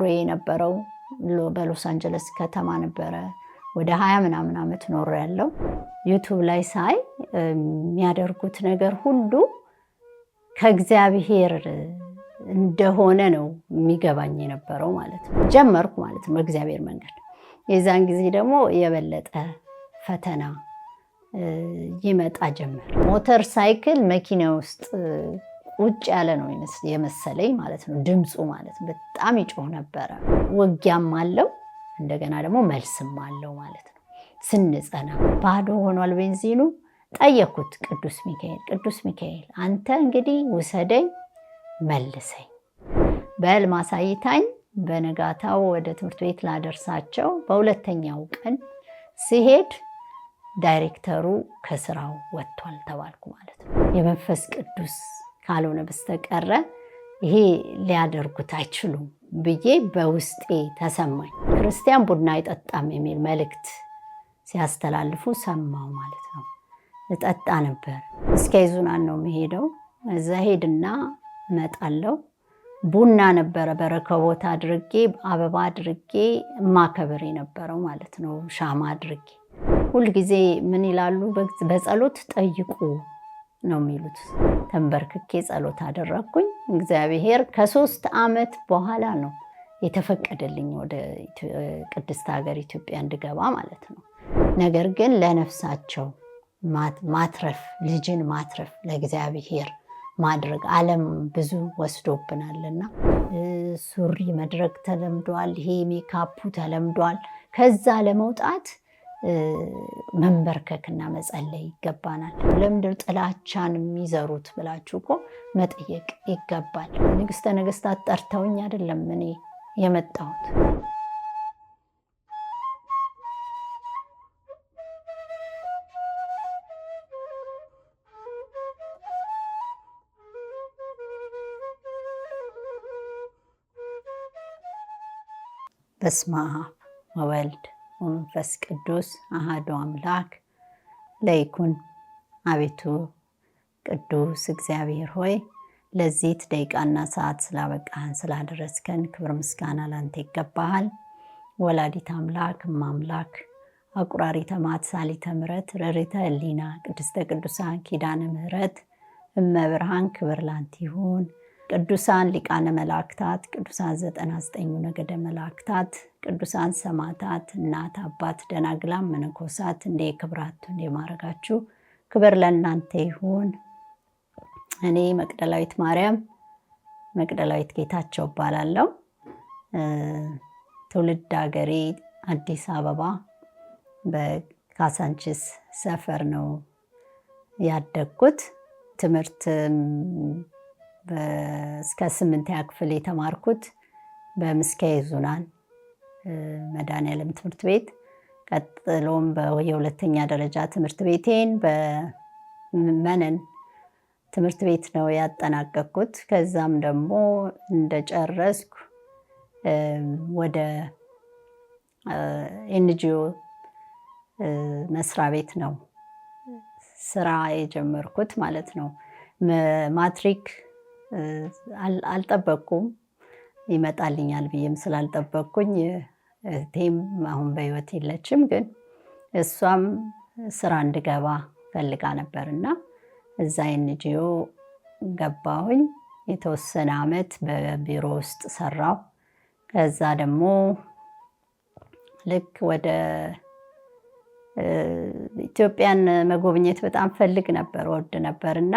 ኑሮ የነበረው በሎስ አንጀለስ ከተማ ነበረ። ወደ 20 ምናምን ዓመት ኖር ያለው ዩቲዩብ ላይ ሳይ የሚያደርጉት ነገር ሁሉ ከእግዚአብሔር እንደሆነ ነው የሚገባኝ የነበረው ማለት ነው። ጀመርኩ ማለት ነው በእግዚአብሔር መንገድ። የዛን ጊዜ ደግሞ የበለጠ ፈተና ይመጣ ጀመር። ሞተር ሳይክል መኪና ውስጥ ቁጭ ያለ ነው የመሰለኝ ማለት ነው። ድምፁ ማለት በጣም ይጮህ ነበረ። ውጊያም አለው እንደገና ደግሞ መልስም አለው ማለት ነው። ስንጸና ባዶ ሆኗል ቤንዚኑ። ጠየኩት ቅዱስ ሚካኤል አንተ እንግዲህ ውሰደኝ መልሰኝ። በሕልም አሳይታኝ በነጋታው ወደ ትምህርት ቤት ላደርሳቸው በሁለተኛው ቀን ሲሄድ ዳይሬክተሩ ከስራው ወጥቷል ተባልኩ ማለት ነው። የመንፈስ ቅዱስ ካልሆነ በስተቀረ ይሄ ሊያደርጉት አይችሉም ብዬ በውስጤ ተሰማኝ። ክርስቲያን ቡና አይጠጣም የሚል መልእክት ሲያስተላልፉ ሰማው ማለት ነው። እጠጣ ነበር። እስከ ይዙናን ነው የሚሄደው። እዛ ሄድና እመጣለሁ። ቡና ነበረ በረከቦት አድርጌ አበባ አድርጌ ማከበር የነበረው ማለት ነው። ሻማ አድርጌ ሁልጊዜ ምን ይላሉ? በጸሎት ጠይቁ ነው የሚሉት። ተንበርክኬ ጸሎት አደረግኩኝ። እግዚአብሔር ከ3 ዓመት በኋላ ነው የተፈቀደልኝ ወደ ቅድስት ሀገር ኢትዮጵያ እንድገባ ማለት ነው። ነገር ግን ለነፍሳቸው ማትረፍ፣ ልጅን ማትረፍ፣ ለእግዚአብሔር ማድረግ ዓለም ብዙ ወስዶብናልና ሱሪ መድረግ ተለምዷል። ይሄ ሜካፑ ተለምዷል። ከዛ ለመውጣት መንበርከክና መጸለይ ይገባናል። ለምንድን ጥላቻን የሚዘሩት ብላችሁ እኮ መጠየቅ ይገባል። ንግስተ ነገስታት ጠርተውኝ አይደለም እኔ የመጣሁት። በስመ አብ ወወልድ ወመንፈስ ቅዱስ አሐዱ አምላክ ለይኩን። አቤቱ ቅዱስ እግዚአብሔር ሆይ ለዚህች ደቂቃና ሰዓት ስላበቃህን ስላደረስከን ክብር ምስጋና ላንተ ይገባሃል። ወላዲተ አምላክ እማምላክ አቁራሪተ መዓት ሳሊተ ምሕረት ረሪተ ሕሊና ቅድስተ ቅዱሳን ኪዳነ ምሕረት እመብርሃን ክብር ላንተ ይሁን። ቅዱሳን ሊቃነ መላእክታት፣ ቅዱሳን 99 ነገደ መላእክታት፣ ቅዱሳን ሰማዕታት፣ እናት አባት፣ ደናግላን መነኮሳት እንደ ክብራቱ እንደ ማረጋችሁ ክብር ለእናንተ ይሁን። እኔ መቅደላዊት ማርያም መቅደላዊት ጌታቸው እባላለሁ። ትውልድ ሀገሬ አዲስ አበባ በካሳንቺስ ሰፈር ነው ያደግኩት። ትምህርት እስከ 8ኛ ክፍል የተማርኩት በምስካየ ኅዙናን መድኃኔዓለም ትምህርት ቤት፣ ቀጥሎም የሁለተኛ ደረጃ ትምህርት ቤቴን በመነን ትምህርት ቤት ነው ያጠናቀቅኩት። ከዛም ደግሞ እንደጨረስኩ ወደ ኤንጂኦ መስሪያ ቤት ነው ስራ የጀመርኩት ማለት ነው። ማትሪክ አልጠበቅኩም ይመጣልኛል ብዬም ስላልጠበቅኩኝ እህቴም አሁን በህይወት የለችም፣ ግን እሷም ስራ እንድገባ ፈልጋ ነበርና እዛ ኤንጂኦ ገባሁኝ። የተወሰነ ዓመት በቢሮ ውስጥ ሰራው። ከዛ ደግሞ ልክ ወደ ኢትዮጵያን መጎብኘት በጣም ፈልግ ነበር፣ ወድ ነበርና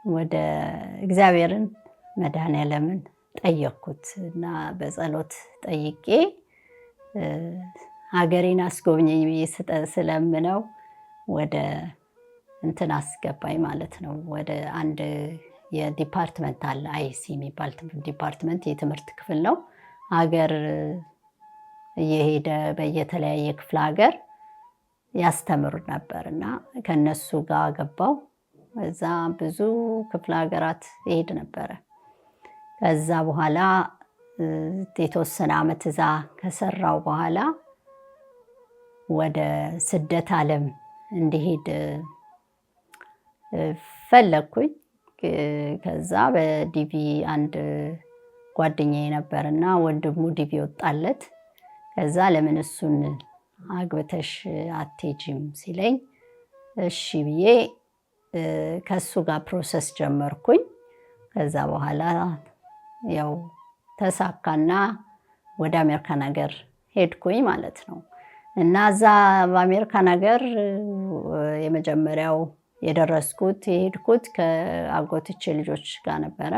ወደ እግዚአብሔርን መድኃኔዓለምን ጠየቅኩት እና በጸሎት ጠይቄ ሀገሬን አስጎብኘኝ ብዬ ስለምነው ወደ እንትን አስገባኝ ማለት ነው። ወደ አንድ የዲፓርትመንት አለ አይሲ የሚባል ዲፓርትመንት የትምህርት ክፍል ነው። ሀገር እየሄደ በየተለያየ ክፍለ ሀገር ያስተምሩ ነበር እና ከነሱ ጋር ገባው። እዛ ብዙ ክፍለ ሀገራት ይሄድ ነበረ። ከዛ በኋላ የተወሰነ ዓመት እዛ ከሰራው በኋላ ወደ ስደት ዓለም እንዲሄድ ፈለግኩኝ። ከዛ በዲቪ አንድ ጓደኛዬ ነበርና ወንድሙ ዲቪ ወጣለት። ከዛ ለምን እሱን አግብተሽ አትሄጂም ሲለኝ እሺ ብዬ ከሱ ጋር ፕሮሰስ ጀመርኩኝ። ከዛ በኋላ ያው ተሳካና ወደ አሜሪካን ሀገር ሄድኩኝ ማለት ነው። እና እዛ በአሜሪካን ሀገር የመጀመሪያው የሄድኩት ከአጎትቼ ልጆች ጋር ነበረ።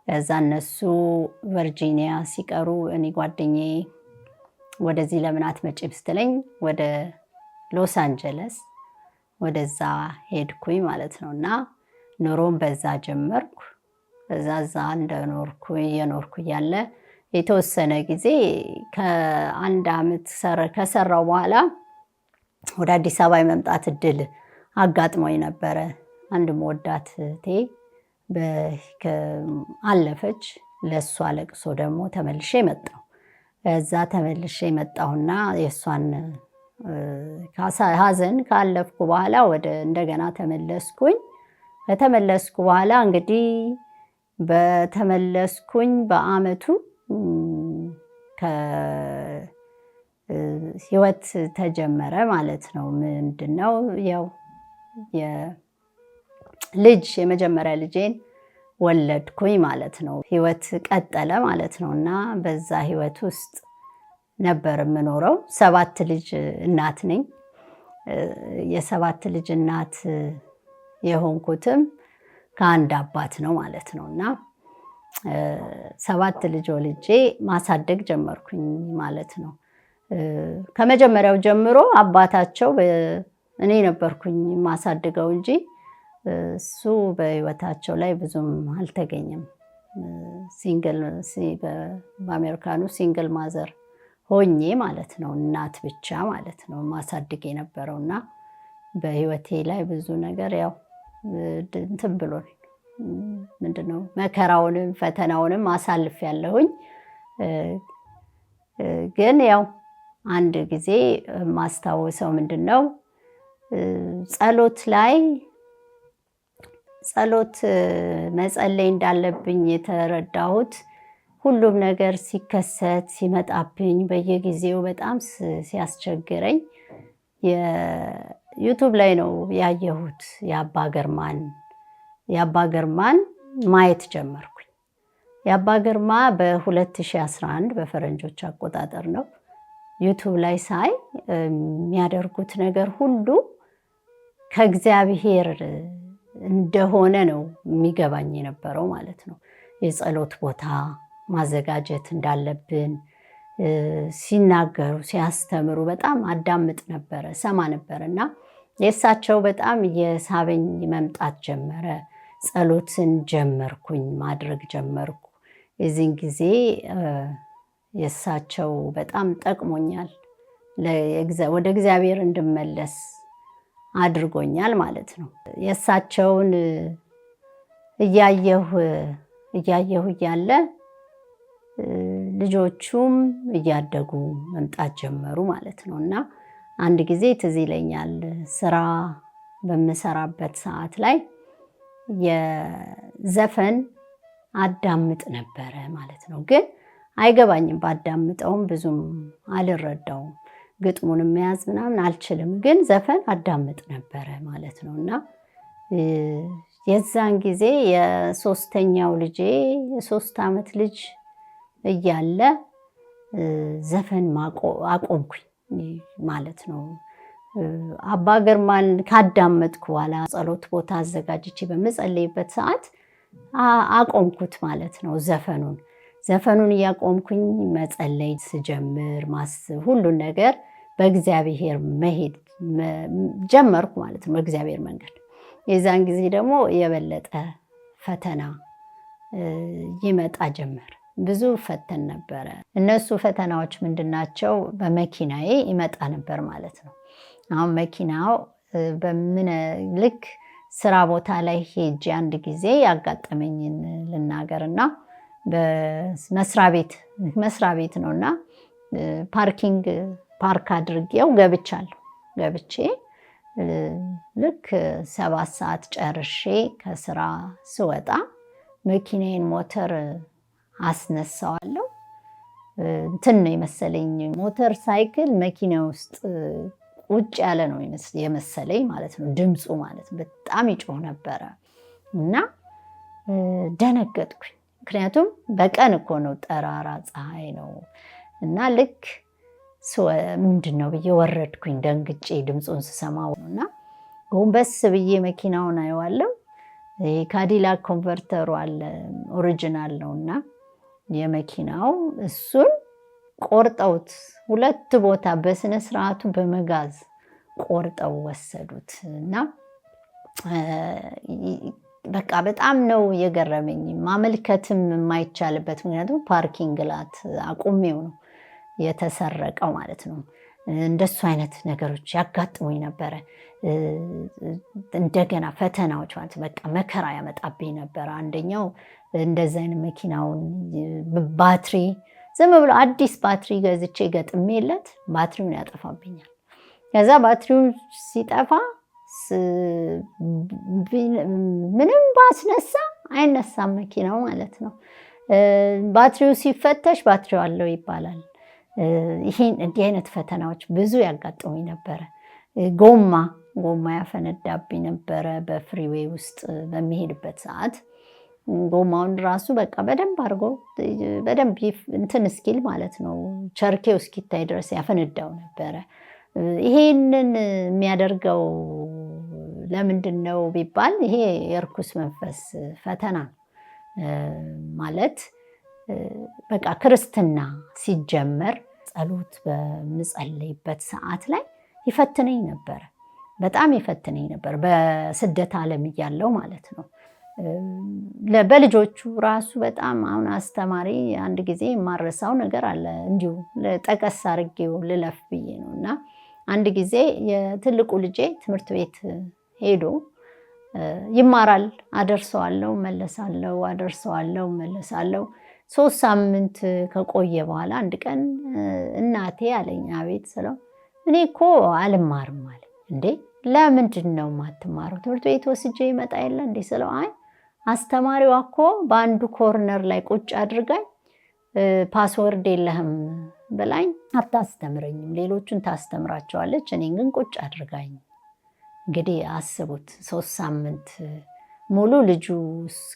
ከዛ እነሱ ቨርጂኒያ ሲቀሩ እኔ ጓደኛዬ ወደዚህ ለምን አትመጪም ስትለኝ ወደ ሎስ አንጀለስ ወደዛ ሄድኩኝ ማለት ነው። እና ኑሮም በዛ ጀመርኩ። እዛ እየኖርኩ እያለ የተወሰነ ጊዜ ከ1 ዓመት ከሰራው በኋላ ወደ አዲስ አበባ የመምጣት እድል አጋጥሞኝ ነበረ። አንድ መወዳት እህቴ አለፈች። ለእሷ ለቅሶ ደግሞ ተመልሼ መጣሁ። እዛ ተመልሼ መጣሁና የእሷን ሀዘን ካለፍኩ በኋላ እንደገና ተመለስኩኝ። ከተመለስኩ በኋላ እንግዲህ በተመለስኩኝ በአመቱ ህይወት ተጀመረ ማለት ነው። ምንድነው ያው የመጀመሪያ ልጄን ወለድኩኝ ማለት ነው። ህይወት ቀጠለ ማለት ነው። እና በዛ ህይወት ውስጥ ነበር የምኖረው። 7 ልጅ እናት ነኝ። የ7 ልጅ እናት የሆንኩትም ከአንድ አባት ነው ማለት ነው። እና 7 ልጅ ወልጄ ማሳደግ ጀመርኩኝ ማለት ነው። ከመጀመሪያው ጀምሮ አባታቸው እኔ ነበርኩኝ ማሳድገው እንጂ እሱ በህይወታቸው ላይ ብዙም አልተገኘም። በአሜሪካኑ ሲንግል ማዘር ሆኜ ማለት ነው፣ እናት ብቻ ማለት ነው ማሳድግ የነበረውና በህይወቴ ላይ ብዙ ነገር ያው እንትን ብሎ ምንድነው መከራውንም ፈተናውንም አሳልፍ ያለሁኝ። ግን ያው አንድ ጊዜ ማስታወሰው ምንድነው ጸሎት መጸለይ እንዳለብኝ የተረዳሁት ሁሉም ነገር ሲከሰት ሲመጣብኝ በየጊዜው በጣም ሲያስቸግረኝ ዩቱብ ላይ ነው ያየሁት። የአባ ገርማን ማየት ጀመርኩኝ። የአባ ገርማ በ2011 በፈረንጆች አቆጣጠር ነው። ዩቱብ ላይ ሳይ የሚያደርጉት ነገር ሁሉ ከእግዚአብሔር እንደሆነ ነው የሚገባኝ የነበረው ማለት ነው። የጸሎት ቦታ ማዘጋጀት እንዳለብን ሲናገሩ ሲያስተምሩ በጣም አዳምጥ ነበረ፣ ሰማ ነበር እና የእሳቸው በጣም የሳበኝ መምጣት ጀመረ። ጸሎትን ጀመርኩኝ፣ ማድረግ ጀመርኩ። የዚህን ጊዜ የእሳቸው በጣም ጠቅሞኛል፣ ወደ እግዚአብሔር እንድመለስ አድርጎኛል ማለት ነው። የእሳቸውን እያየሁ እያለ ልጆቹም እያደጉ መምጣት ጀመሩ ማለት ነው። እና አንድ ጊዜ ትዝ ይለኛል፣ ስራ በምሰራበት ሰዓት ላይ የዘፈን አዳምጥ ነበረ ማለት ነው። ግን አይገባኝም፣ ባዳምጠውም ብዙም አልረዳውም፣ ግጥሙን መያዝ ምናምን አልችልም። ግን ዘፈን አዳምጥ ነበረ ማለት ነው። እና የዛን ጊዜ የ3ኛው ልጄ የ3 ዓመት ልጅ እያለ ዘፈን አቆምኩኝ ማለት ነው። አባ ገርማን ካዳመጥኩ በኋላ ጸሎት ቦታ አዘጋጅቼ በምጸልይበት ሰዓት አቆምኩት ማለት ነው። ዘፈኑን እያቆምኩኝ መጸለይ ስጀምር ሁሉን ነገር በእግዚአብሔር መሄድ ጀመርኩ ማለት ነው፣ በእግዚአብሔር መንገድ። የዛን ጊዜ ደግሞ የበለጠ ፈተና ይመጣ ጀመር። ብዙ ፈተን ነበረ። እነሱ ፈተናዎች ምንድናቸው? በመኪናዬ ይመጣ ነበር ማለት ነው። አሁን መኪናው ልክ ስራ ቦታ ላይ ሄጄ አንድ ጊዜ ያጋጠመኝን ልናገርና በመስሪያ ቤት ነውና ፓርክ አድርጌው ገብቼ ልክ 7 ሰዓት ጨርሼ ከስራ ስወጣ መኪናዬን ሞተር አስነሳዋለሁ። እንትን ነው የመሰለኝ ሞተር ሳይክል መኪና ውስጥ ቁጭ ያለ ነው የመሰለኝ ማለት ነው። ድምፁ ማለት ነው በጣም ይጮህ ነበረ እና ደነገጥኩኝ። ምክንያቱም በቀን እኮ ነው፣ ጠራራ ፀሐይ ነው እና ልክ ምንድን ነው ብዬ ወረድኩኝ ደንግጬ ድምፁን ስሰማው እና ጎንበስ ብዬ መኪናውን አየዋለሁ። ካዲላክ ኮንቨርተሩ አለ ኦሪጂናል ነው እና የመኪናው እሱን ቆርጠውት 2 ቦታ በስነ ስርዓቱ በመጋዝ ቆርጠው ወሰዱት እና በቃ በጣም ነው የገረመኝ። ማመልከትም የማይቻልበት ምክንያቱም ፓርኪንግ ላት አቁሜው ነው የተሰረቀው ማለት ነው። እንደሱ አይነት ነገሮች ያጋጥሙኝ ነበረ። እንደገና ፈተናዎች ማለት በቃ መከራ ያመጣብኝ ነበረ። አንደኛው እንደዚህ አይነት መኪናውን ባትሪ ዝም ብሎ አዲስ ባትሪ ገዝቼ ገጥሜለት ባትሪውን ያጠፋብኛል። ከዛ ባትሪው ሲጠፋ ምንም ባስነሳ አይነሳም መኪናው ማለት ነው። ባትሪው ሲፈተሽ ባትሪው አለው ይባላል። እንዲህ አይነት ፈተናዎች ብዙ ያጋጥሙኝ ነበረ። ጎማ ያፈነዳብኝ ነበረ። በፍሪዌይ ውስጥ በሚሄድበት ሰዓት ጎማውን ራሱ በቃ በደንብ አድርጎ በደንብ እንትን እስኪል ማለት ነው ቸርኬው እስኪታይ ድረስ ያፈነዳው ነበረ። ይሄንን የሚያደርገው ለምንድን ነው ቢባል ይሄ የርኩስ መንፈስ ፈተና ማለት በቃ ክርስትና ሲጀመር ጸሎት በምጸልይበት ሰዓት ላይ ይፈትነኝ ነበር። በጣም ይፈትነኝ ነበር። በስደት ዓለም እያለው ማለት ነው። በልጆቹ ራሱ በጣም አሁን አስተማሪ አንድ ጊዜ የማረሳው ነገር አለ። እንዲሁ ጠቀስ አድርጌው ልለፍ ብዬ ነው እና አንድ ጊዜ የትልቁ ልጄ ትምህርት ቤት ሄዶ ይማራል። አደርሰዋለሁ መለሳለሁ፣ አደርሰዋለሁ መለሳለሁ። 3 ሳምንት ከቆየ በኋላ አንድ ቀን እናቴ አለኝ። አቤት ስለው እኔ እኮ አልማርም አለኝ። እንዴ ለምንድን ነው የማትማረው? ትምህርት ቤት ወስጄ ይመጣ የለ እንዴ ስለው አይ አስተማሪዋ እኮ በአንዱ ኮርነር ላይ ቁጭ አድርጋኝ ፓስወርድ የለህም ብላኝ አታስተምረኝም። ሌሎቹን ታስተምራቸዋለች፣ እኔን ግን ቁጭ አድርጋኝ። እንግዲህ አስቡት 3 ሳምንት ሙሉ ልጁ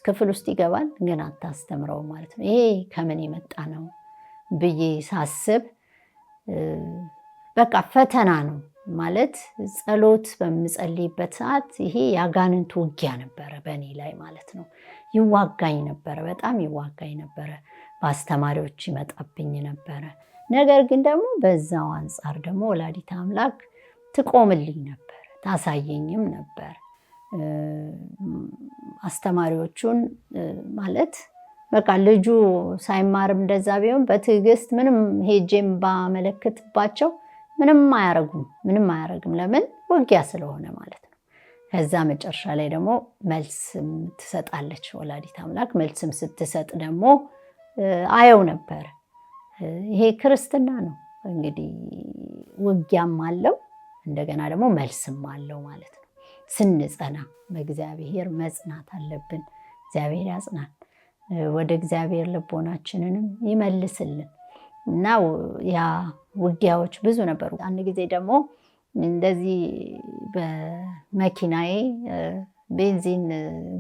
ክፍል ውስጥ ይገባል፣ ግን አታስተምረው ማለት ነው። ይሄ ከምን የመጣ ነው ብዬ ሳስብ በቃ ፈተና ነው ማለት ጸሎት በምጸልይበት ሰዓት ይሄ የአጋንንት ውጊያ ነበረ በእኔ ላይ ማለት ነው። ይዋጋኝ ነበረ፣ በጣም ይዋጋኝ ነበረ። በአስተማሪዎች ይመጣብኝ ነበረ። ነገር ግን ደግሞ በዛው አንጻር ደግሞ ወላዲተ አምላክ ትቆምልኝ ነበር፣ ታሳየኝም ነበር። አስተማሪዎቹን ማለት በቃ ልጁ ሳይማርም እንደዛ ቢሆን በትዕግስት ምንም ሄጄም ባመለክትባቸው ምንም አያረጉም። ለምን? ውጊያ ስለሆነ ማለት ነው። ከዛ መጨረሻ ላይ ደግሞ መልስም ትሰጣለች ወላዲተ አምላክ። መልስም ስትሰጥ ደግሞ አየው ነበር። ይሄ ክርስትና ነው እንግዲህ። ውጊያም አለው እንደገና ደግሞ መልስም አለው ማለት ነው። ስንጸና በእግዚአብሔር መጽናት አለብን። እግዚአብሔር ያጽናን፣ ወደ እግዚአብሔር ልቦናችንንም ይመልስልን እና ያ ውጊያዎች ብዙ ነበሩ። አንድ ጊዜ ደግሞ እንደዚህ በመኪናዬ ቤንዚን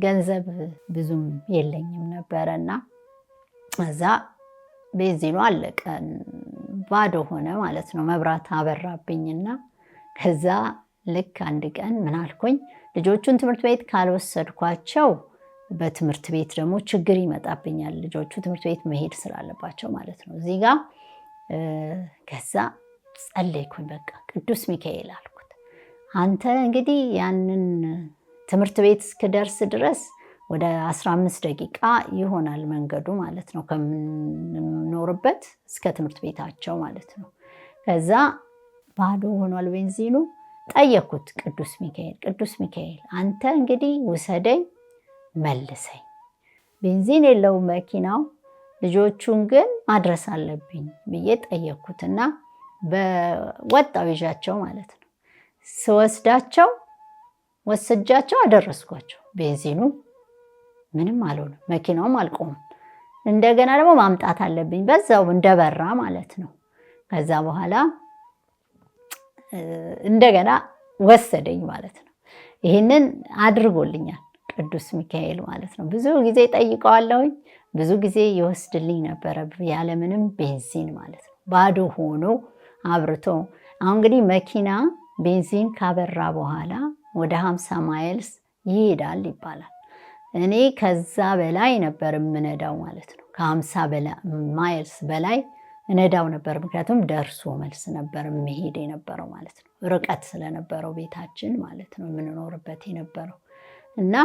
ገንዘብ ብዙም የለኝም ነበረ እና እዛ ቤንዚኑ አለቀ፣ ባዶ ሆነ ማለት ነው። መብራት አበራብኝና ከዛ ልክ አንድ ቀን ምን አልኩኝ፣ ልጆቹን ትምህርት ቤት ካልወሰድኳቸው በትምህርት ቤት ደግሞ ችግር ይመጣብኛል። ልጆቹ ትምህርት ቤት መሄድ ስላለባቸው ማለት ነው። እዚህ ጋር ከዛ ጸለይኩኝ። በቃ ቅዱስ ሚካኤል አልኩት፣ አንተ እንግዲህ ያንን ትምህርት ቤት እስክደርስ ድረስ ወደ 15 ደቂቃ ይሆናል መንገዱ ማለት ነው፣ ከምንኖርበት እስከ ትምህርት ቤታቸው ማለት ነው። ከዛ ባዶ ሆኗል ቤንዚኑ። ጠየኩት ቅዱስ ሚካኤል አንተ እንግዲህ ውሰደኝ መልሰኝ፣ ቤንዚን የለውም መኪናው፣ ልጆቹን ግን ማድረስ አለብኝ ብዬ ጠየኩትና በወጣው ይዣቸው ማለት ነው። ወስጃቸው አደረስኳቸው። ቤንዚኑ ምንም አልሆነም፣ መኪናውም አልቆምም። እንደገና ደግሞ ማምጣት አለብኝ በዛው እንደበራ ማለት ነው። ከዛ በኋላ እንደገና ወሰደኝ ማለት ነው። ይህንን አድርጎልኛል ቅዱስ ሚካኤል ማለት ነው። ብዙ ጊዜ ጠይቀዋለሁኝ፣ ብዙ ጊዜ ይወስድልኝ ነበረ ያለምንም ቤንዚን ማለት ነው። ባዶ ሆኖ አብርቶ አሁን እንግዲህ መኪና ቤንዚን ካበራ በኋላ ወደ 50 ማይልስ ይሄዳል ይባላል። እኔ ከዛ በላይ ነበር የምነዳው ማለት ነው። ከ50 ማይልስ በላይ እነዳው ነበር። ምክንያቱም ደርሶ መልስ ነበር መሄድ የነበረው ማለት ነው። ርቀት ስለነበረው ቤታችን ማለት ነው የምንኖርበት የነበረው እና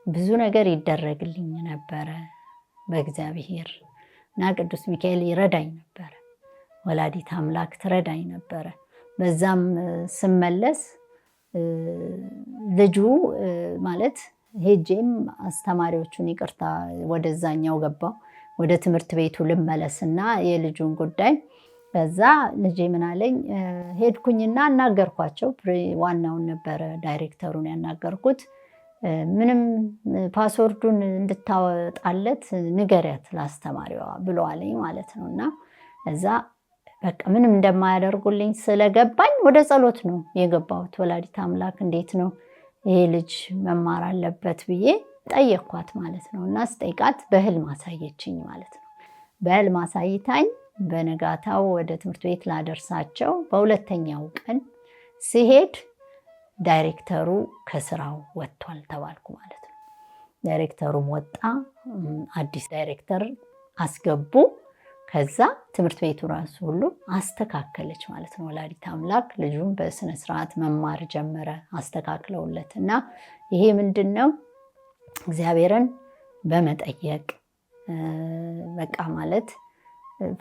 ብዙ ነገር ይደረግልኝ ነበረ በእግዚአብሔር እና ቅዱስ ሚካኤል ይረዳኝ ነበረ። ወላዲት አምላክ ትረዳኝ ነበረ። በዛም ስመለስ ልጁ ማለት ሄጄም አስተማሪዎቹን ይቅርታ ወደዛኛው ገባው ወደ ትምህርት ቤቱ ልመለስና የልጁን ጉዳይ በዛ ልጄ ምን አለኝ ሄድኩኝና አናገርኳቸው። ዋናውን ነበረ ዳይሬክተሩን ያናገርኩት። ምንም ፓስወርዱን እንድታወጣለት ንገሪያት ለአስተማሪዋ ብሎ አለኝ ማለት ነው። እና እዛ በቃ ምንም እንደማያደርጉልኝ ስለገባኝ ወደ ጸሎት ነው የገባሁት። ወላዲት አምላክ እንዴት ነው ይሄ ልጅ መማር አለበት ብዬ ጠየኳት ማለት ነው። እና ስጠይቃት በህልም አሳየችኝ ማለት ነው። በህልም አሳይታኝ በነጋታው ወደ ትምህርት ቤት ላደርሳቸው በሁለተኛው ቀን ሲሄድ ዳይሬክተሩ ከስራው ወጥቷል ተባልኩ ማለት ነው። ዳይሬክተሩም ወጣ፣ አዲስ ዳይሬክተር አስገቡ። ከዛ ትምህርት ቤቱ ራሱ ሁሉ አስተካከለች ማለት ነው ወላዲት አምላክ። ልጁም በስነ ስርዓት መማር ጀመረ አስተካክለውለት። እና ይሄ ምንድን ነው? እግዚአብሔርን በመጠየቅ በቃ ማለት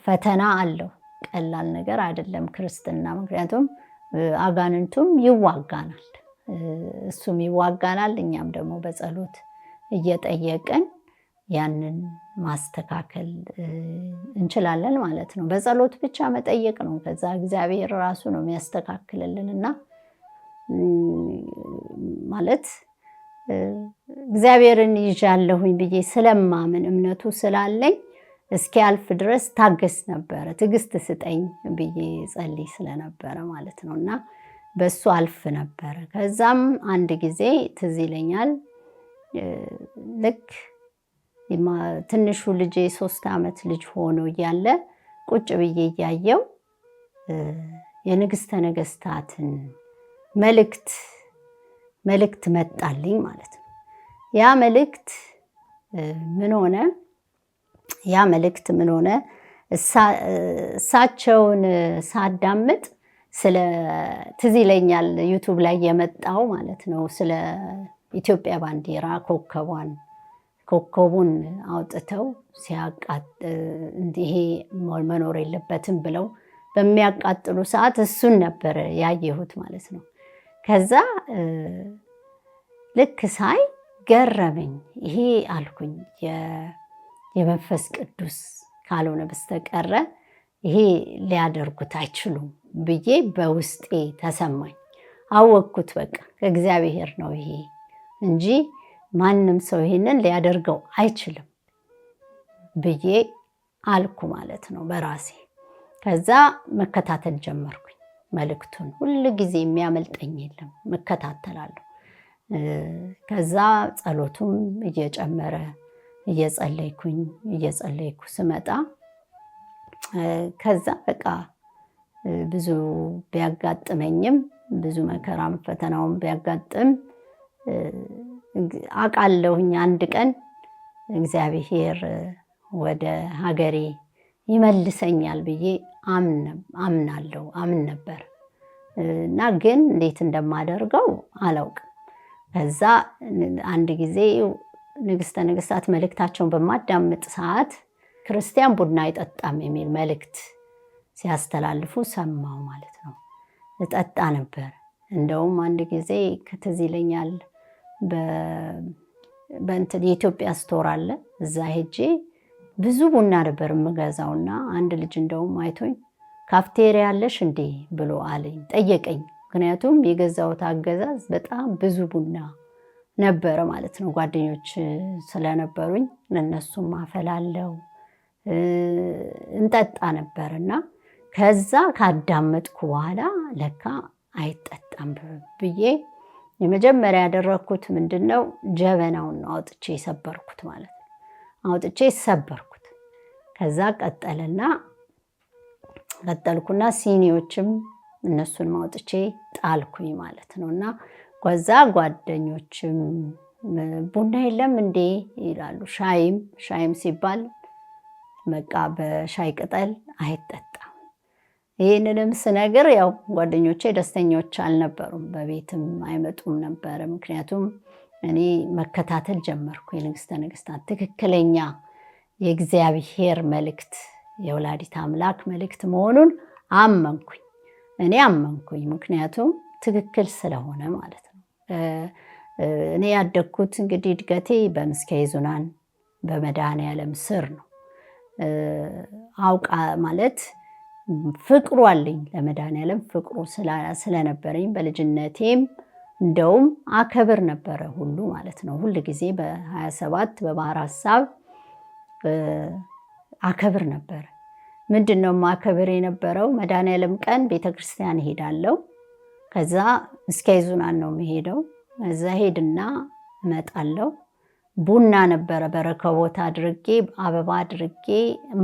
ፈተና አለው፣ ቀላል ነገር አይደለም ክርስትና። ምክንያቱም አጋንንቱም ይዋጋናል፣ እሱም ይዋጋናል። እኛም ደግሞ በጸሎት እየጠየቅን ያንን ማስተካከል እንችላለን ማለት ነው። በጸሎት ብቻ መጠየቅ ነው። ከዛ እግዚአብሔር ራሱ ነው የሚያስተካክልልን። እና ማለት እግዚአብሔርን ይዣለሁኝ ብዬ ስለማምን እምነቱ ስላለኝ እስኪያልፍ ድረስ ታገስ ነበረ። ትዕግስት ስጠኝ ብዬ ጸልይ ስለነበረ ማለት ነው። እና በሱ አልፍ ነበረ። ከዛም አንድ ጊዜ ትዝ ይለኛል ልክ ትንሹ ልጄ 3 ዓመት ልጅ ሆኖ እያለ ቁጭ ብዬ እያየው የንግሥተ ነገሥታትን መልእክት መጣልኝ ማለት ነው። ያ መልእክት ምን ሆነ? እሳቸውን ሳዳምጥ ትዝ ይለኛል ዩቱብ ላይ የመጣው ማለት ነው ስለ ኢትዮጵያ ባንዲራ ኮከቡን አውጥተው ይሄ መኖር የለበትም ብለው በሚያቃጥሉ ሰዓት እሱን ነበር ያየሁት ማለት ነው። ከዛ ልክ ሳይ ገረመኝ። ይሄ አልኩኝ የመንፈስ ቅዱስ ካልሆነ በስተቀረ ይሄ ሊያደርጉት አይችሉም ብዬ በውስጤ ተሰማኝ። አወቅኩት፣ በቃ ከእግዚአብሔር ነው ይሄ እንጂ ማንም ሰው ይሄንን ሊያደርገው አይችልም ብዬ አልኩ ማለት ነው በራሴ። ከዛ መከታተል ጀመርኩኝ መልእክቱን። ሁል ጊዜ የሚያመልጠኝ የለም፣ መከታተላለሁ። ከዛ ጸሎቱም እየጨመረ እየጸለይኩ ስመጣ ከዛ በቃ ብዙ ቢያጋጥመኝም ብዙ መከራም ፈተናውም ቢያጋጥም አውቃለሁኝ አንድ ቀን እግዚአብሔር ወደ ሀገሬ ይመልሰኛል ብዬ አምን ነበር። እና ግን እንዴት እንደማደርገው አላውቅም። ከዛ አንድ ጊዜ ንግሥተ ነገሥታት መልእክታቸውን በማዳምጥ ሰዓት ክርስቲያን ቡና አይጠጣም የሚል መልእክት ሲያስተላልፉ ሰማሁ ማለት ነው። እጠጣ ነበር። እንደውም አንድ ጊዜ ትዝ ይለኛል የኢትዮጵያ ስቶር አለ፣ እዛ ሄጄ ብዙ ቡና ነበር የምገዛውና አንድ ልጅ እንደውም አይቶኝ ካፍቴሪያ አለሽ እንዴ ብሎ አለኝ፣ ጠየቀኝ። ምክንያቱም የገዛሁት አገዛዝ በጣም ብዙ ቡና ነበረ ማለት ነው። ጓደኞች ስለነበሩኝ ለነሱም አፈላለው እንጠጣ ነበርና ከዛ ካዳመጥኩ በኋላ ለካ አይጠጣም ብዬ የመጀመሪያ ያደረኩት ምንድነው ጀበናውን አውጥቼ ሰበርኩት ማለት ነው። አውጥቼ ሰበርኩት። ከዛ ቀጠልኩና ሲኒዎችም እነሱን አውጥቼ ጣልኩኝ ማለት ነውና ከዛ ጓደኞችም ቡና የለም እንዴ ይላሉ። ሻይም ሲባል በቃ በሻይ ቅጠል አይጠጣም። ይህንንም ስነግር ያው ጓደኞቼ ደስተኞች አልነበሩም፣ በቤትም አይመጡም ነበር። ምክንያቱም እኔ መከታተል ጀመርኩ የንግሥተ ነገሥታት ትክክለኛ የእግዚአብሔር መልእክት የወላዲት አምላክ መልእክት መሆኑን አመንኩኝ። ምክንያቱም ትክክል ስለሆነ ማለት ነው። እኔ ያደግኩት እንግዲህ እድገቴ በምስካየ ኅዙናን በመድኃኔዓለም ስር ነው። አውቃ ማለት ፍቅሩ አለኝ ለመድኃኔዓለም ፍቅሩ ስለነበረኝ በልጅነቴም እንደውም አከብር ነበረ ሁሉ ማለት ነው። ሁል ጊዜ በ27 በባሕረ ሐሳብ አከብር ነበረ። ምንድነው ማከብር የነበረው? መድኃኔዓለም ቀን ቤተክርስቲያን እሄዳለሁ። ከዛ ምስካየ ኅዙናን ነው የምሄደው። እዛ ሄድና እመጣለሁ። ቡና ነበረ በረከቦት አድርጌ አበባ አድርጌ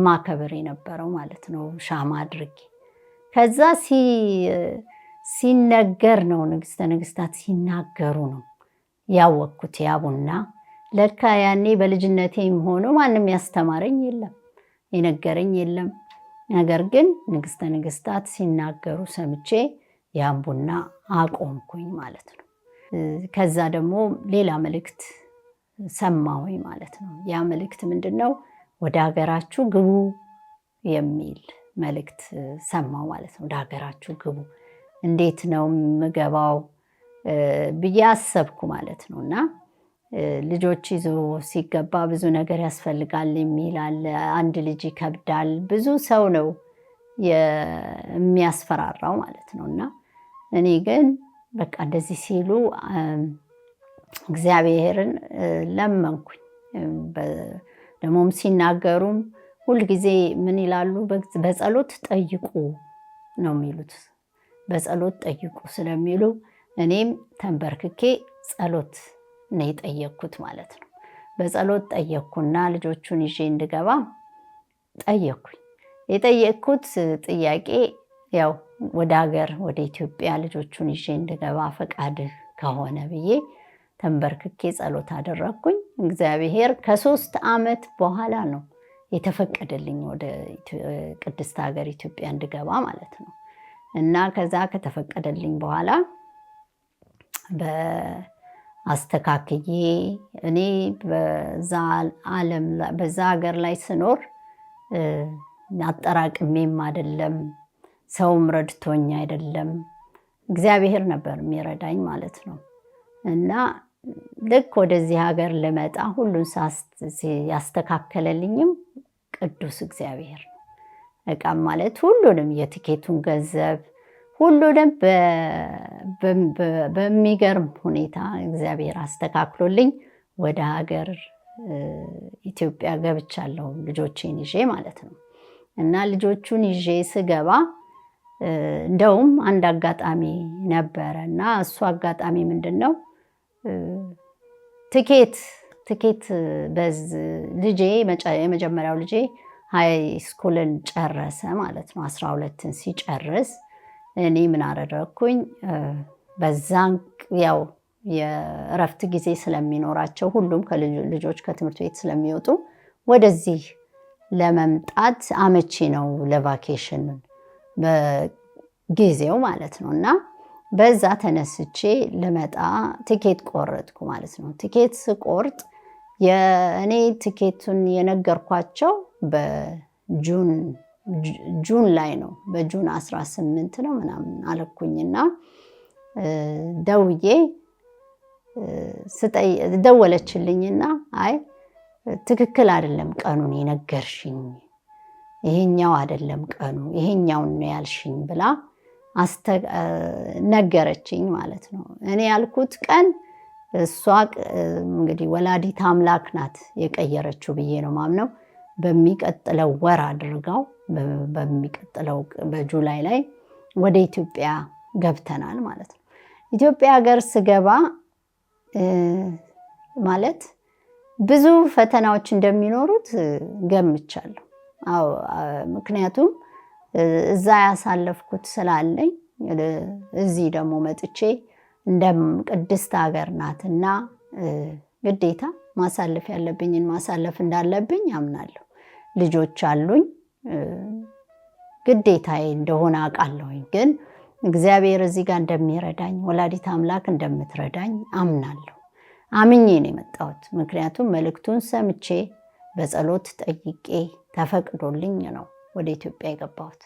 ማከብር የነበረው ማለት ነው፣ ሻማ አድርጌ። ከዛ ሲነገር ነው ንግሥተ ነገሥታት ሲናገሩ ነው ያወቅኩት ያ ቡና ለካ ያኔ በልጅነቴም ሆኖ ማንም ያስተማረኝ የለም የነገረኝ የለም። ነገር ግን ንግሥተ ነገሥታት ሲናገሩ ሰምቼ ያን ቡና አቆምኩኝ ማለት ነው። ከዛ ደግሞ ሌላ መልእክት ሰማሁኝ ማለት ነው። ያ መልእክት ምንድነው? ወደ ሀገራችሁ ግቡ የሚል መልእክት ሰማሁ ማለት ነው። ወደ ሀገራችሁ ግቡ፣ እንዴት ነው የምገባው ብዬ አሰብኩ ማለት ነው። እና ልጆች ይዞ ሲገባ ብዙ ነገር ያስፈልጋል የሚል አለ። አንድ ልጅ ይከብዳል፣ ብዙ ሰው ነው የሚያስፈራራው ማለት ነው። እና እኔ ግን በቃ እንደዚህ ሲሉ እግዚአብሔርን ለመንኩኝ። ደግሞም ሲናገሩም ሁልጊዜ ምን ይላሉ? በጸሎት ጠይቁ ነው የሚሉት። በጸሎት ጠይቁ ስለሚሉ እኔም ተንበርክኬ ጸሎት ነው የጠየቅኩት ማለት ነው። በጸሎት ጠየቅኩና ልጆቹን ይዤ እንድገባ ጠየቅኩኝ። የጠየቅኩት ጥያቄ ያው ወደ ሀገር ወደ ኢትዮጵያ ልጆቹን ይዤ እንድገባ ፈቃድህ ከሆነ ብዬ ተንበርክኬ ጸሎት አደረግኩኝ። እግዚአብሔር ከ3 ዓመት በኋላ ነው የተፈቀደልኝ ወደ ቅድስት ሀገር ኢትዮጵያ እንድገባ ማለት ነው። እና ከዛ ከተፈቀደልኝ በኋላ አስተካክዬ እኔ በዛ ሀገር ላይ ስኖር አጠራቅሜም አይደለም፣ ሰውም ረድቶኝ አይደለም፣ እግዚአብሔር ነበር የሚረዳኝ ማለት ነው። እና ልክ ወደዚህ ሀገር ልመጣ ሁሉን ያስተካከለልኝም ቅዱስ እግዚአብሔር ነው። በቃም ማለት ሁሉንም የቲኬቱን ገንዘብ ሁሉንም በሚገርም ሁኔታ እግዚአብሔር አስተካክሎልኝ ወደ ሀገር ኢትዮጵያ ገብቻለሁ ልጆቼን ይዤ ማለት ነው። እና ልጆቹን ይዤ ስገባ እንደውም አንድ አጋጣሚ ነበረ እና እሱ አጋጣሚ ምንድነው? ትኬት ልጄ የመጀመሪያው ልጄ ሃይ ስኩልን ጨረሰ ማለት ነው። 12ን ሲጨርስ እኔ ምን አደረግኩኝ? በዛን ያው የእረፍት ጊዜ ስለሚኖራቸው ሁሉም ልጆች ከትምህርት ቤት ስለሚወጡ ወደዚህ ለመምጣት አመቺ ነው ለቫኬሽን በጊዜው ማለት ነው። እና በዛ ተነስቼ ልመጣ ትኬት ቆረጥኩ ማለት ነው። ትኬት ስቆርጥ እኔ ትኬቱን የነገርኳቸው ጁን ላይ ነው። በጁን 18 ነው ምናምን አለኩኝና ደወለችልኝና አይ ትክክል አይደለም ቀኑን የነገርሽኝ፣ ይሄኛው አይደለም ቀኑ ይሄኛውን ነው ያልሽኝ ብላ ነገረችኝ ማለት ነው። እኔ ያልኩት ቀን እሷ እንግዲህ ወላዲት አምላክ ናት የቀየረችው ብዬ ነው ማምነው። በሚቀጥለው ወር አድርገው በሚቀጥለው በጁላይ ላይ ወደ ኢትዮጵያ ገብተናል ማለት ነው። ኢትዮጵያ ሀገር ስገባ ማለት ብዙ ፈተናዎች እንደሚኖሩት ገምቻለሁ። ምክንያቱም እዛ ያሳለፍኩት ስላለኝ እዚህ ደግሞ መጥቼ እንደ ቅድስት ሀገር ናትና ግዴታ ማሳለፍ ያለብኝን ማሳለፍ እንዳለብኝ አምናለሁ። ልጆች አሉኝ፣ ግዴታዬ እንደሆነ አውቃለሁኝ። ግን እግዚአብሔር እዚህ ጋር እንደሚረዳኝ ወላዲት አምላክ እንደምትረዳኝ አምናለሁ። አምኜ ነው የመጣሁት። ምክንያቱም መልእክቱን ሰምቼ በጸሎት ጠይቄ ተፈቅዶልኝ ነው ወደ ኢትዮጵያ የገባሁት።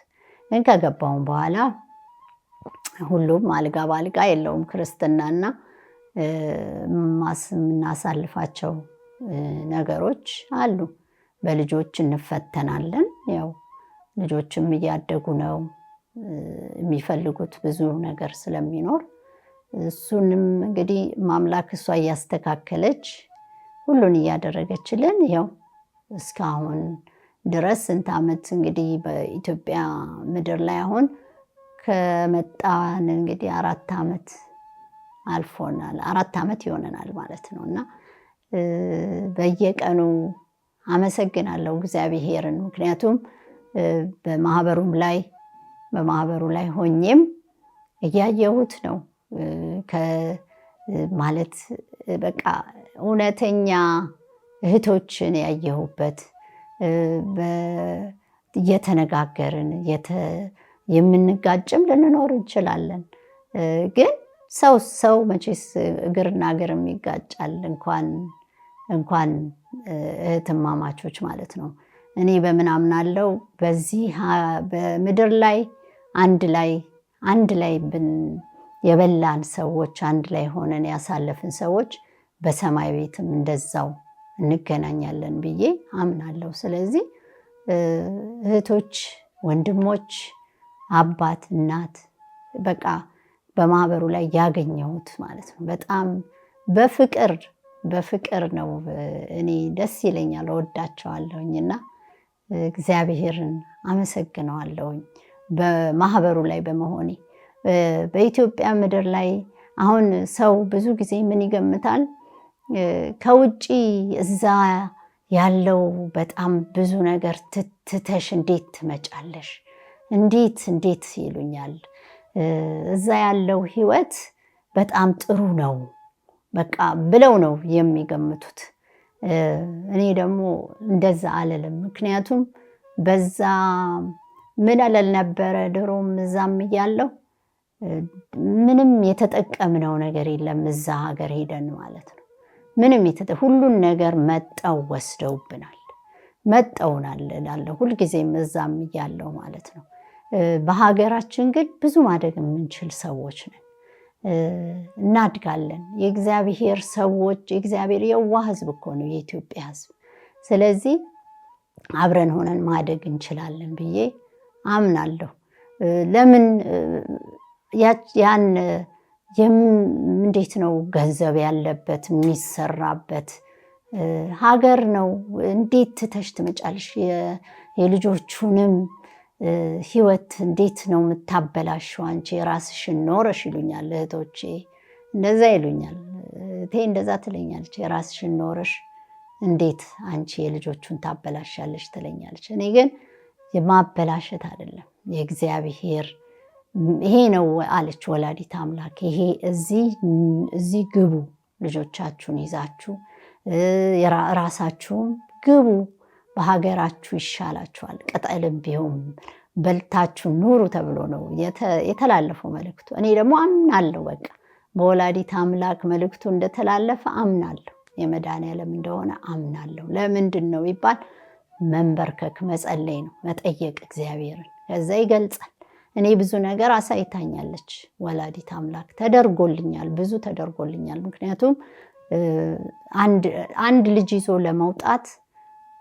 ግን ከገባሁም በኋላ ሁሉም አልጋ ባልጋ የለውም። ክርስትናና የምናሳልፋቸው ነገሮች አሉ። በልጆች እንፈተናለን። ያው ልጆችም እያደጉ ነው፣ የሚፈልጉት ብዙ ነገር ስለሚኖር እሱንም እንግዲህ ማምላክ እሷ እያስተካከለች ሁሉን እያደረገችልን ያው እስካሁን ድረስ ስንት ዓመት እንግዲህ በኢትዮጵያ ምድር ላይ አሁን ከመጣን እንግዲህ 4 ዓመት አልፎናል። 4 ዓመት ይሆነናል ማለት ነው። እና በየቀኑ አመሰግናለሁ እግዚአብሔርን። ምክንያቱም በማህበሩ ላይ ሆኜም እያየሁት ነው። ማለት በቃ እውነተኛ እህቶችን ያየሁበት እየተነጋገርን የምንጋጭም ልንኖር እንችላለን። ግን ሰው መቼስ እግርና እግርም ይጋጫል፣ እንኳን እህትማማቾች ማለት ነው። እኔ በምን አምናለሁ? በዚህ በምድር ላይ አንድ ላይ የበላን ሰዎች፣ አንድ ላይ ሆነን ያሳለፍን ሰዎች በሰማይ ቤትም እንደዛው እንገናኛለን ብዬ አምናለሁ። ስለዚህ እህቶች፣ ወንድሞች፣ አባት፣ እናት በቃ በማህበሩ ላይ ያገኘሁት ማለት ነው። በጣም በፍቅር ነው። እኔ ደስ ይለኛል፣ እወዳቸዋለሁኝና እግዚአብሔርን አመሰግነዋለሁኝ በማህበሩ ላይ በመሆኔ። በኢትዮጵያ ምድር ላይ አሁን ሰው ብዙ ጊዜ ምን ይገምታል? ከውጪ እዛ ያለው በጣም ብዙ ነገር ትተሽ እንዴት ትመጫለሽ? እንዴት ይሉኛል። እዛ ያለው ህይወት በጣም ጥሩ ነው በቃ ብለው ነው የሚገምቱት። እኔ ደግሞ እንደዛ አልልም። ምክንያቱም በዛ ምን አለል ነበረ ድሮም እዛም እያለሁ ምንም የተጠቀምነው ነገር የለም። እዛ ሀገር ሄደን ማለት ነው ምንም ሁሉን ነገር መጠው ወስደውብናል፣ መጠውናል እላለሁ ሁልጊዜም እዛም እያለሁ ማለት ነው። በሀገራችን ግን ብዙ ማደግ የምንችል ሰዎች ነን፣ እናድጋለን። የእግዚአብሔር ሰዎች፣ የእግዚአብሔር የዋህ ህዝብ እኮ ነው የኢትዮጵያ ህዝብ። ስለዚህ አብረን ሆነን ማደግ እንችላለን ብዬ አምናለሁ። ለምን ያን እንዴት ነው ገንዘብ ያለበት የሚሰራበት ሀገር ነው። እንዴት ትተሽ ትመጫለሽ? የልጆቹንም ህይወት እንዴት ነው የምታበላሽው? አንቺ የራስሽን ኖረሽ ይሉኛል እህቶቼ፣ እንደዛ ይሉኛል። እህቴ እንደዛ ትለኛለች፣ የራስሽን ኖረሽ እንዴት አንቺ የልጆቹን ታበላሻለሽ ትለኛለች። እኔ ግን የማበላሸት አይደለም የእግዚአብሔር ይሄ ነው አለች ወላዲት አምላክ። ይሄ እዚህ ግቡ፣ ልጆቻችሁን ይዛችሁ ራሳችሁም ግቡ፣ በሀገራችሁ ይሻላችኋል፣ ቅጠልም ቢሆን በልታችሁ ኑሩ ተብሎ ነው የተላለፈው መልእክቱ። እኔ ደግሞ አምናለሁ፣ በቃ በወላዲት አምላክ መልእክቱ እንደተላለፈ አምናለሁ፣ የመድኃኒዓለም እንደሆነ አምናለሁ። ለምንድን ነው ይባል? መንበርከክ መጸለይ ነው፣ መጠየቅ እግዚአብሔርን። ከዛ ይገልጻል። እኔ ብዙ ነገር አሳይታኛለች ወላዲት አምላክ። ተደርጎልኛል፣ ብዙ ተደርጎልኛል። ምክንያቱም አንድ ልጅ ይዞ ለመውጣት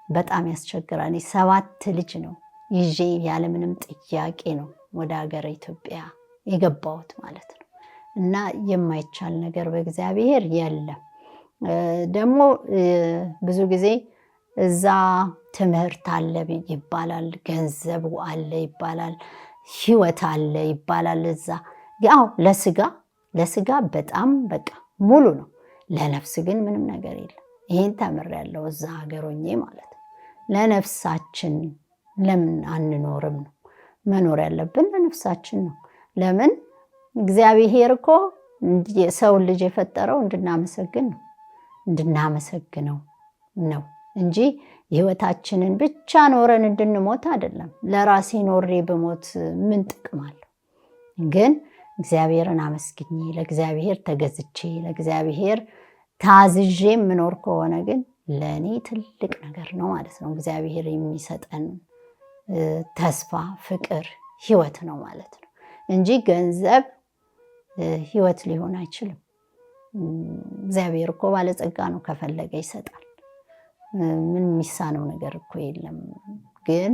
በጣም ያስቸግራል። 7 ልጅ ነው ይዤ ያለምንም ጥያቄ ነው ወደ ሀገር ኢትዮጵያ የገባሁት ማለት ነው። እና የማይቻል ነገር በእግዚአብሔር የለም። ደግሞ ብዙ ጊዜ እዛ ትምህርት አለ ይባላል፣ ገንዘቡ አለ ይባላል፣ ህይወት አለ ይባላል። እዛ ያው ለስጋ በጣም በቃ ሙሉ ነው። ለነፍስ ግን ምንም ነገር የለም። ይሄን ተምሬያለሁ እዛ ሀገር ሆኜ ማለት ነው። ለነፍሳችን ለምን አንኖርም ነው? መኖር ያለብን ለነፍሳችን ነው። ለምን እግዚአብሔር እኮ የሰውን ልጅ የፈጠረው እንድናመሰግነው ነው እንጂ ህይወታችንን ብቻ ኖረን እንድንሞት አይደለም። ለራሴ ኖሬ ብሞት ምን ጥቅም አለው? ግን እግዚአብሔርን አመስግኜ ለእግዚአብሔር ተገዝቼ ለእግዚአብሔር ታዝዤ የምኖር ከሆነ ግን ለእኔ ትልቅ ነገር ነው ማለት ነው። እግዚአብሔር የሚሰጠን ተስፋ፣ ፍቅር፣ ህይወት ነው ማለት ነው እንጂ ገንዘብ ህይወት ሊሆን አይችልም። እግዚአብሔር እኮ ባለጸጋ ነው፣ ከፈለገ ይሰጣል። ምን የሚሳነው ነገር እኮ የለም። ግን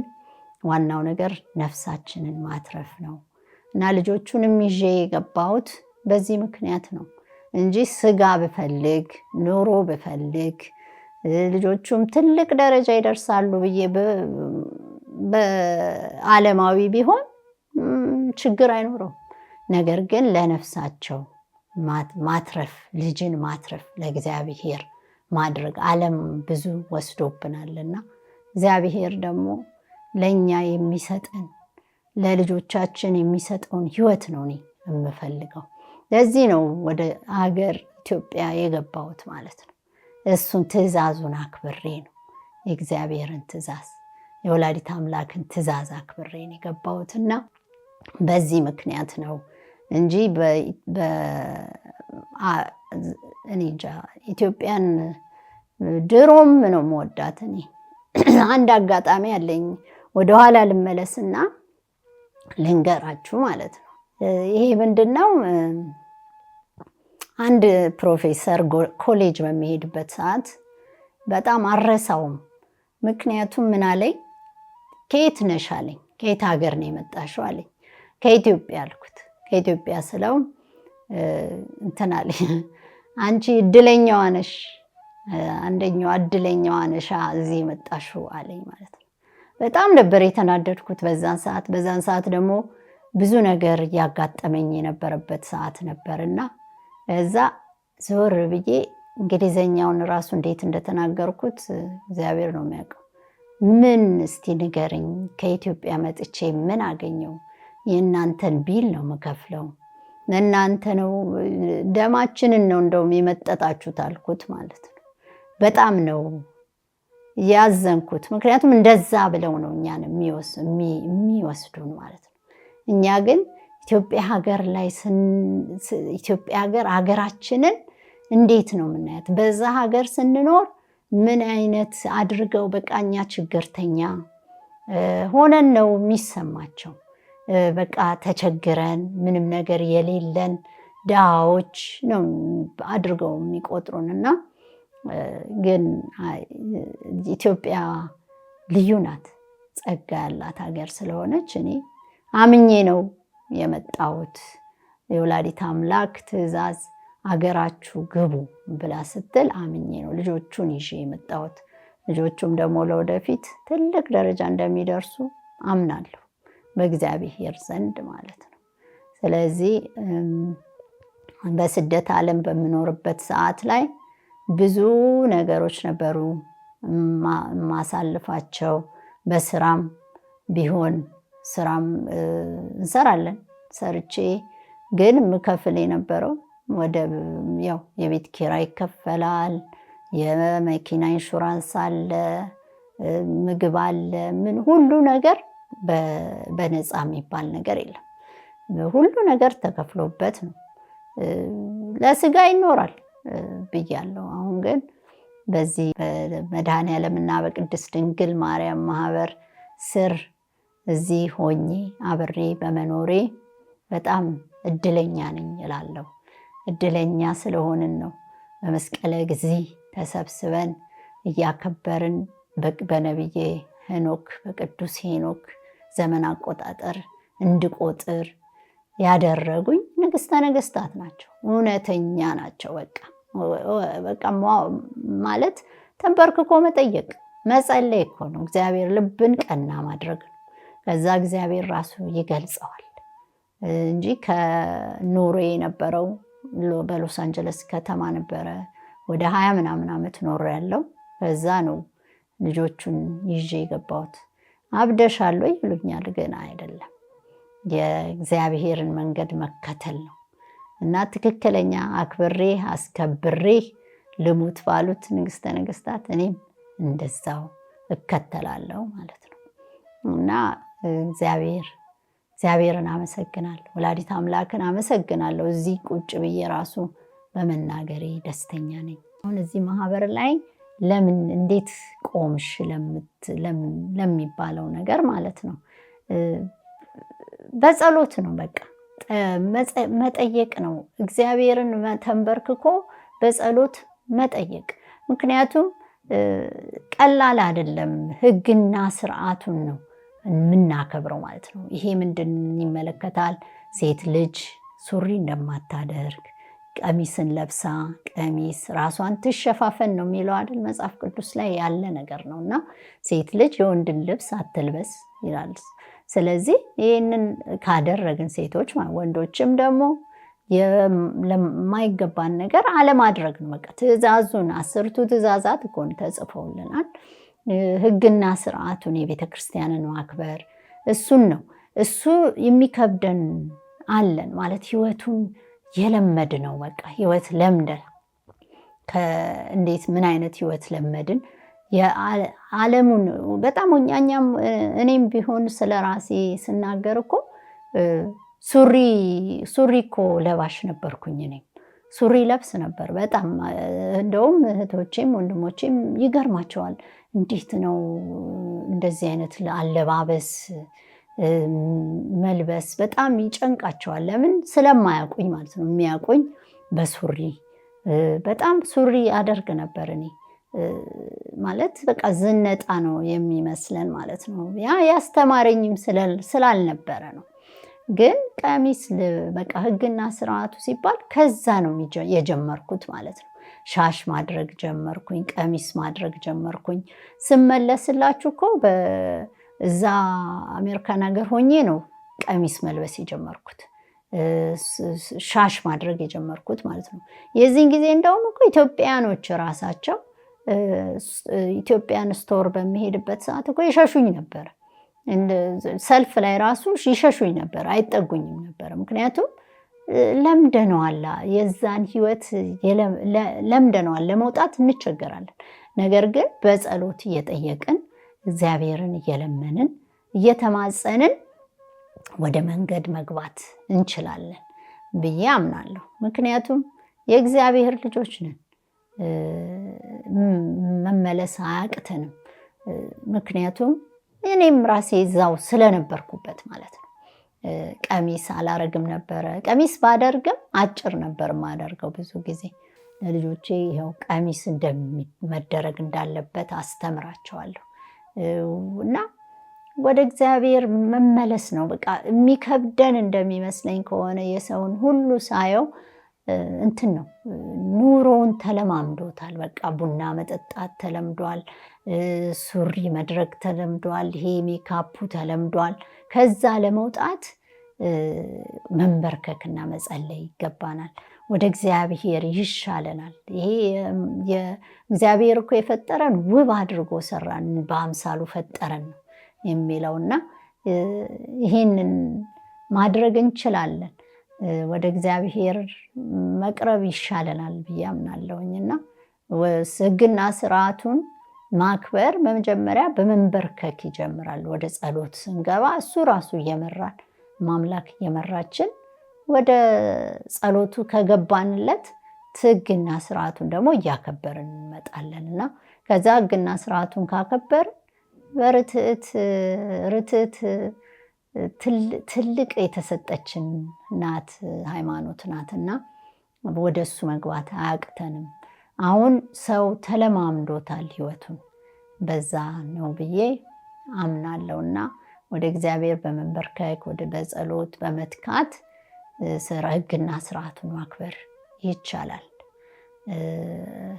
ዋናው ነገር ነፍሳችንን ማትረፍ ነው እና ልጆቹንም ይዤ የገባሁት በዚህ ምክንያት ነው እንጂ ስጋ ብፈልግ ኑሮ ብፈልግ ልጆቹም ትልቅ ደረጃ ይደርሳሉ ብዬ በዓለማዊ ቢሆን ችግር አይኖረውም። ነገር ግን ለነፍሳቸው ማትረፍ፣ ልጅን ማትረፍ፣ ለእግዚአብሔር ማድረግ ዓለም ብዙ ወስዶብናልና እግዚአብሔር ደግሞ ለእኛ የሚሰጠን ለልጆቻችን የሚሰጠውን ህይወት ነው እኔ የምፈልገው። ለዚህ ነው ወደ ሀገር ኢትዮጵያ የገባሁት ማለት ነው። እሱን ትእዛዙን አክብሬ ነው የእግዚአብሔርን ትእዛዝ የወላዲት አምላክን ትእዛዝ አክብሬ ነው የገባሁትና በዚህ ምክንያት ነው እንጂ እኔ እንጃ ኢትዮጵያን ድሮም ነው የምወዳት። እኔ አንድ አጋጣሚ አለኝ፣ ወደኋላ ልመለስና ልንገራችሁ ማለት ነው። ይሄ ምንድነው? አንድ ፕሮፌሰር ኮሌጅ በሚሄድበት ሰዓት በጣም አረሳውም። ምክንያቱም ምን አለኝ፣ ከየት ነሽ አለኝ። ከየት ሀገር ነው የመጣሽው አለኝ። ከኢትዮጵያ አልኩት። ከኢትዮጵያ ስለው እንትን አለኝ፣ አንቺ እድለኛዋ ነሽ፣ አንደኛዋ እድለኛዋ ነሽ እዚህ የመጣሽው አለኝ ማለት ነው። በጣም ነበር የተናደድኩት በዛን ሰዓት። በዛን ሰዓት ደግሞ ብዙ ነገር እያጋጠመኝ የነበረበት ሰዓት ነበርና እዛ ዞር ብዬ እንግሊዘኛውን ራሱ እንዴት እንደተናገርኩት እግዚአብሔር ነው የሚያውቀው። ምን እስቲ ንገርኝ፣ ከኢትዮጵያ መጥቼ ምን አገኘው? የእናንተን ቢል ነው የምከፍለው፣ ለእናንተ ነው፣ ደማችንን ነው እንደውም የመጠጣችሁት አልኩት ማለት ነው። በጣም ነው ያዘንኩት። ምክንያቱም እንደዛ ብለው ነው እኛን የሚወስዱን ማለት ነው። እኛ ግን ኢትዮጵያ ሀገር ላይ ኢትዮጵያ ሀገራችንን እንዴት ነው የምናያት? በዛ ሀገር ስንኖር ምን አይነት አድርገው በቃ እኛ ችግርተኛ ሆነን ነው የሚሰማቸው። በቃ ተቸግረን ምንም ነገር የሌለን ድሃዎች ነው አድርገው የሚቆጥሩንና ግን ኢትዮጵያ ልዩ ናት፣ ጸጋ ያላት ሀገር ስለሆነች እኔ አምኜ ነው የመጣሁት። የወላዲት አምላክ ትእዛዝ አገራችሁ ግቡ ብላ ስትል አምኜ ነው ልጆቹን ይዤ የመጣሁት። ልጆቹም ደግሞ ለወደፊት ትልቅ ደረጃ እንደሚደርሱ አምናለሁ በእግዚአብሔር ዘንድ ማለት ነው። ስለዚህ በስደት ዓለም በምኖርበት ሰዓት ላይ ብዙ ነገሮች ነበሩ ማሳልፋቸው። በስራም ቢሆን ስራም እንሰራለን፣ ሰርቼ ግን ምከፍል የነበረው ወደ ያው የቤት ኪራይ ይከፈላል፣ የመኪና ኢንሹራንስ አለ፣ ምግብ አለ፣ ምን ሁሉ ነገር በነፃ የሚባል ነገር የለም። ሁሉ ነገር ተከፍሎበት ነው። ለስጋ ይኖራል ብያለሁ። አሁን ግን በዚህ በመድኃኔዓለምና በቅድስት ድንግል ማርያም ማህበር ስር እዚህ ሆኜ አብሬ በመኖሬ በጣም እድለኛ ነኝ እላለሁ። እድለኛ ስለሆንን ነው በመስቀለ ጊዜ ተሰብስበን እያከበርን በነቢየ ሄኖክ በቅዱስ ሄኖክ ዘመን አቆጣጠር እንድቆጥር ያደረጉኝ ንግስተ ነገስታት ናቸው። እውነተኛ ናቸው። በቃ ማለት ተንበርክኮ መጠየቅ መጸለይ እኮ ነው። እግዚአብሔር ልብን ቀና ማድረግ ነው። ከዛ እግዚአብሔር ራሱ ይገልጸዋል እንጂ ከኖሬ የነበረው በሎስ አንጀለስ ከተማ ነበረ። ወደ 20 ምናምን ዓመት ኖር ያለው ከዛ ነው ልጆቹን ይዤ የገባሁት። አብደሻል ወይ ይሉኛል፣ ግን አይደለም፣ የእግዚአብሔርን መንገድ መከተል ነው እና ትክክለኛ አክብሬ አስከብሬ ልሙት ባሉት ንግስተ ነገስታት እኔም እንደዛው እከተላለሁ ማለት ነው። እና እግዚአብሔርን አመሰግናለሁ፣ ወላዲት አምላክን አመሰግናለሁ። እዚህ ቁጭ ብዬ ራሱ በመናገሬ ደስተኛ ነኝ። አሁን እዚህ ማህበር ላይ ለምን እንዴት ቆምሽ ለሚባለው ነገር ማለት ነው በጸሎት ነው። በቃ መጠየቅ ነው። እግዚአብሔርን ተንበርክኮ በጸሎት መጠየቅ። ምክንያቱም ቀላል አይደለም። ሕግና ስርዓቱን ነው የምናከብረው ማለት ነው። ይሄ ምንድን ይመለከታል? ሴት ልጅ ሱሪ እንደማታደርግ፣ ቀሚስን ለብሳ ቀሚስ ራሷን ትሸፋፈን ነው የሚለው አይደል? መጽሐፍ ቅዱስ ላይ ያለ ነገር ነው እና ሴት ልጅ የወንድን ልብስ አትልበስ ይላል። ስለዚህ ይህንን ካደረግን ሴቶች ወንዶችም ደግሞ ለማይገባን ነገር አለማድረግ ነው። በቃ ትእዛዙን 10ቱ ትእዛዛት እኮ ተጽፈውልናል። ሕግና ስርዓቱን የቤተ ክርስቲያንን ማክበር እሱን ነው። እሱ የሚከብደን አለን ማለት ህይወቱን የለመድ ነው። በቃ ህይወት ለምደን እንዴት ምን አይነት ህይወት ለመድን? የዓለሙን በጣም እኛም እኔም ቢሆን ስለ ራሴ ስናገር እኮ ሱሪ እኮ ለባሽ ነበርኩኝ። እኔም ሱሪ ለብስ ነበር በጣም። እንደውም እህቶቼም ወንድሞቼም ይገርማቸዋል። እንዴት ነው እንደዚህ አይነት አለባበስ መልበስ በጣም ይጨንቃቸዋል። ለምን? ስለማያውቁኝ ማለት ነው። የሚያውቁኝ በሱሪ በጣም ሱሪ አደርግ ነበር እኔ ማለት በቃ ዝነጣ ነው የሚመስለን ማለት ነው። ያ ያስተማረኝም ስላልነበረ ነው። ግን ቀሚስ በቃ ሕግና ስርዓቱ ሲባል ከዛ ነው የጀመርኩት ማለት ነው። ሻሽ ማድረግ ጀመርኩኝ፣ ቀሚስ ማድረግ ጀመርኩኝ። ስመለስላችሁ እኮ እዛ አሜሪካን ሀገር ሆኜ ነው ቀሚስ መልበስ የጀመርኩት፣ ሻሽ ማድረግ የጀመርኩት ማለት ነው። የዚህን ጊዜ እንደውም እኮ ኢትዮጵያኖች ራሳቸው ኢትዮጵያን ስቶር በሚሄድበት ሰዓት እኮ ይሸሹኝ ነበር። ሰልፍ ላይ ራሱ ይሸሹኝ ነበር፣ አይጠጉኝም ነበር። ምክንያቱም ለምደነዋል፣ የዛን ህይወት ለምደነዋል። ለመውጣት እንቸገራለን። ነገር ግን በጸሎት እየጠየቅን እግዚአብሔርን እየለመንን እየተማጸንን ወደ መንገድ መግባት እንችላለን ብዬ አምናለሁ። ምክንያቱም የእግዚአብሔር ልጆች ነን፣ መመለስ አያቅተንም። ምክንያቱም እኔም ራሴ እዛው ስለነበርኩበት ማለት ነው። ቀሚስ አላረግም ነበረ። ቀሚስ ባደርግም አጭር ነበር ማደርገው። ብዙ ጊዜ ለልጆቼ ይኸው ቀሚስ መደረግ እንዳለበት አስተምራቸዋለሁ። እና ወደ እግዚአብሔር መመለስ ነው። በቃ የሚከብደን እንደሚመስለኝ ከሆነ የሰውን ሁሉ ሳየው እንትን ነው፣ ኑሮውን ተለማምዶታል። በቃ ቡና መጠጣት ተለምዷል፣ ሱሪ መድረግ ተለምዷል፣ ይሄ ሜካፑ ተለምዷል። ከዛ ለመውጣት መንበርከክና መጸለይ ይገባናል። ወደ እግዚአብሔር ይሻለናል። ይሄ እግዚአብሔር እኮ የፈጠረን ውብ አድርጎ ሰራን፣ በአምሳሉ ፈጠረን ነው የሚለውና ይህንን ማድረግ እንችላለን። ወደ እግዚአብሔር መቅረብ ይሻለናል ብዬ አምናለሁኝና ሕግና ስርዓቱን ማክበር በመጀመሪያ በመንበርከክ ይጀምራል። ወደ ጸሎት ስንገባ እሱ ራሱ እየመራን ማምላክ እየመራችን ወደ ጸሎቱ ከገባንለት ሕግና ስርዓቱን ደግሞ እያከበርን እንመጣለን እና ከዛ ሕግና ስርዓቱን ካከበርን ርትዕት ትልቅ የተሰጠችን ናት ሃይማኖት ናትና ወደ እሱ መግባት አያቅተንም። አሁን ሰው ተለማምዶታል ህይወቱን፣ በዛ ነው ብዬ አምናለሁና ወደ እግዚአብሔር በመንበርከክ በጸሎት በመትካት ሕግና ስርዓቱን ማክበር ይቻላል።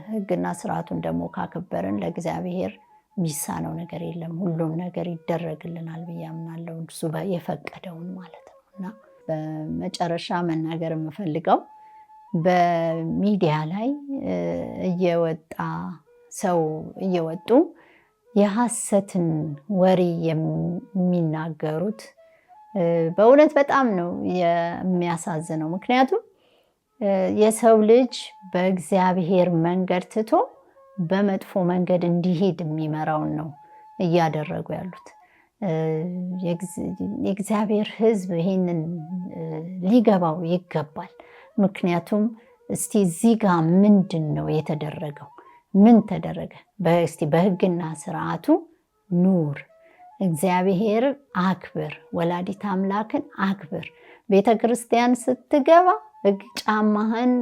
ሕግና ስርዓቱን ደግሞ ካከበርን ለእግዚአብሔር የሚሳነው ነገር የለም። ሁሉም ነገር ይደረግልናል ብዬ አምናለሁ፣ እሱ የፈቀደውን ማለት ነው። እና በመጨረሻ መናገር የምፈልገው በሚዲያ ላይ እየወጡ የሐሰትን ወሬ የሚናገሩት በእውነት በጣም ነው የሚያሳዝነው። ምክንያቱም የሰው ልጅ በእግዚአብሔር መንገድ ትቶ በመጥፎ መንገድ እንዲሄድ የሚመራውን ነው እያደረጉ ያሉት። የእግዚአብሔር ሕዝብ ይህንን ሊገባው ይገባል። ምክንያቱም እስቲ እዚህ ጋር ምንድን ነው የተደረገው? ምን ተደረገ? እስቲ በሕግና ስርዓቱ ኑር፣ እግዚአብሔር አክብር፣ ወላዲት አምላክን አክብር። ቤተ ክርስቲያን ስትገባ ጫማህን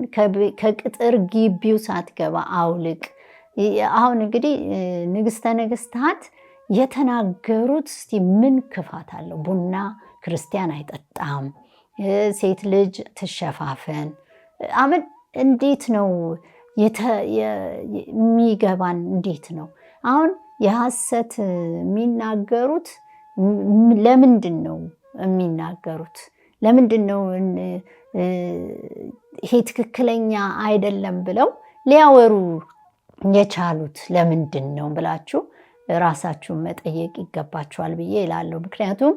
ከቅጥር ግቢው ሳትገባ አውልቅ። አሁን እንግዲህ ንግስተ ነገስታት የተናገሩት እስቲ ምን ክፋት አለው? ቡና ክርስቲያን አይጠጣም፣ ሴት ልጅ ትሸፋፈን። አምን እንዴት ነው የሚገባን? እንዴት ነው አሁን የሐሰት የሚናገሩት? ለምንድን ነው የሚናገሩት? ለምንድን ነው ይሄ ትክክለኛ አይደለም ብለው ሊያወሩ የቻሉት? ለምንድን ነው ብላችሁ ራሳችሁን መጠየቅ ይገባችኋል ብዬ እላለሁ። ምክንያቱም